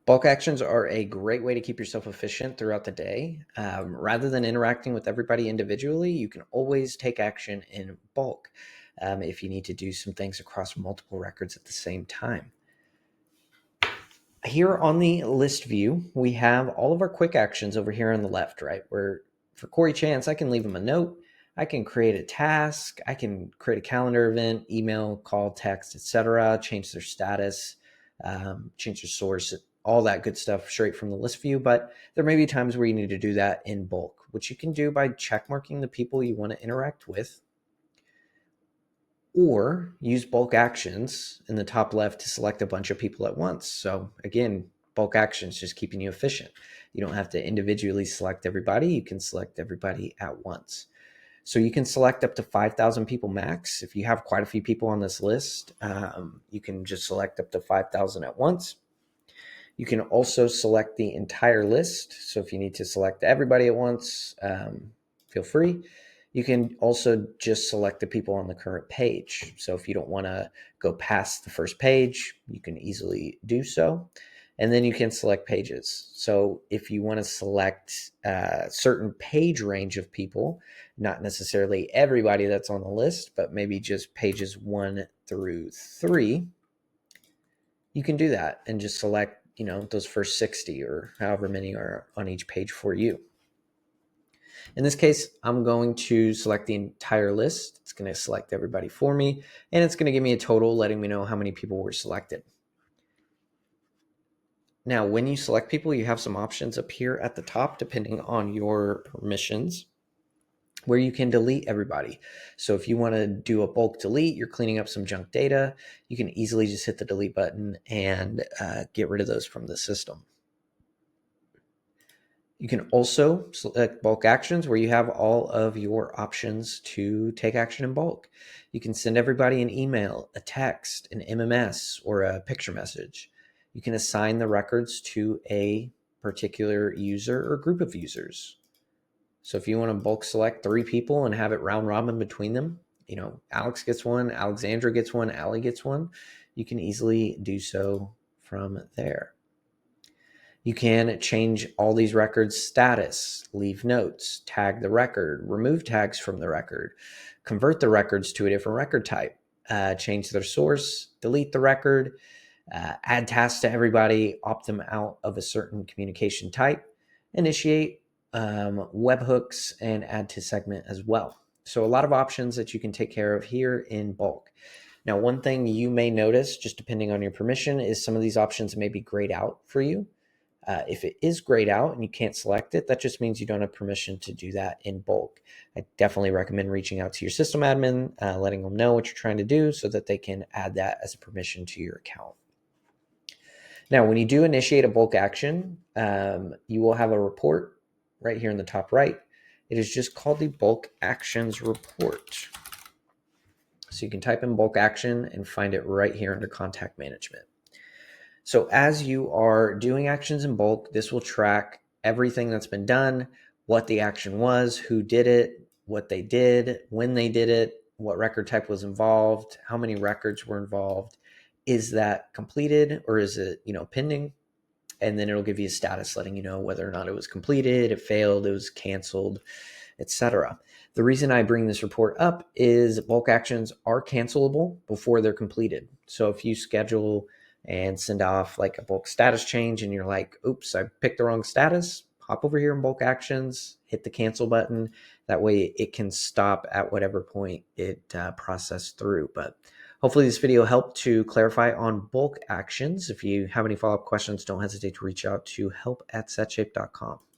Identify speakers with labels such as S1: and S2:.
S1: Bulk actions are a great way to keep yourself efficient throughout the day. Rather than interacting with everybody individually, you can always take action in bulk if you need to do some things across multiple records at the same time. Here on the list view, we have all of our quick actions over here on the left, right? Where for Corey Chance, I can leave him a note. I can create a task. I can create a calendar event, email, call, text, etc. Change their status, change their source, all that good stuff straight from the list view. But there may be times where you need to do that in bulk, which you can do by checkmarking the people you want to interact with, or use bulk actions in the top left to select a bunch of people at once. So again, bulk actions just keeping you efficient. You don't have to individually select everybody. You can select everybody at once. So you can select up to 5,000 people max. If you have quite a few people on this list, you can just select up to 5,000 at once. You can also select the entire list. So if you need to select everybody at once, feel free. You can also just select the people on the current page. So if you don't want to go past the first page, you can easily do so. And then you can select pages. So if you want to select a certain page range of people, not necessarily everybody that's on the list, but maybe just pages 1 through 3, you can do that and just select, those first 60 or however many are on each page for you. In this case, I'm going to select the entire list. It's going to select everybody for me, and it's going to give me a total letting me know how many people were selected. Now, when you select people, you have some options up here at the top, depending on your permissions, where you can delete everybody. So if you want to do a bulk delete, you're cleaning up some junk data, you can easily just hit the delete button and get rid of those from the system. You can also select bulk actions where you have all of your options to take action in bulk. You can send everybody an email, a text, an MMS, or a picture message. You can assign the records to a particular user or group of users. So if you want to bulk select 3 people and have it round robin between them, Alex gets one, Alexandra gets one, Allie gets one, you can easily do so from there. You can change all these records' status, leave notes, tag the record, remove tags from the record, convert the records to a different record type, change their source, delete the record, add tasks to everybody, opt them out of a certain communication type, initiate webhooks, and add to segment as well. So a lot of options that you can take care of here in bulk. Now, one thing you may notice, just depending on your permission, is some of these options may be grayed out for you. If it is grayed out and you can't select it, that just means you don't have permission to do that in bulk. I definitely recommend reaching out to your system admin, letting them know what you're trying to do so that they can add that as a permission to your account. Now, when you do initiate a bulk action, you will have a report right here in the top right. It is just called the bulk actions report. So you can type in bulk action and find it right here under contact management. So as you are doing actions in bulk, this will track everything that's been done, what the action was, who did it, what they did, when they did it, what record type was involved, how many records were involved. Is that completed or is it, pending? And then it'll give you a status letting you know whether or not it was completed, it failed, it was canceled, etc. The reason I bring this report up is bulk actions are cancelable before they're completed. So if you schedule and send off like a bulk status change and you're like, oops, I picked the wrong status, hop over here in bulk actions, hit the cancel button. That way it can stop at whatever point it processed through. But hopefully this video helped to clarify on bulk actions. If you have any follow-up questions, don't hesitate to reach out to help@setshape.com.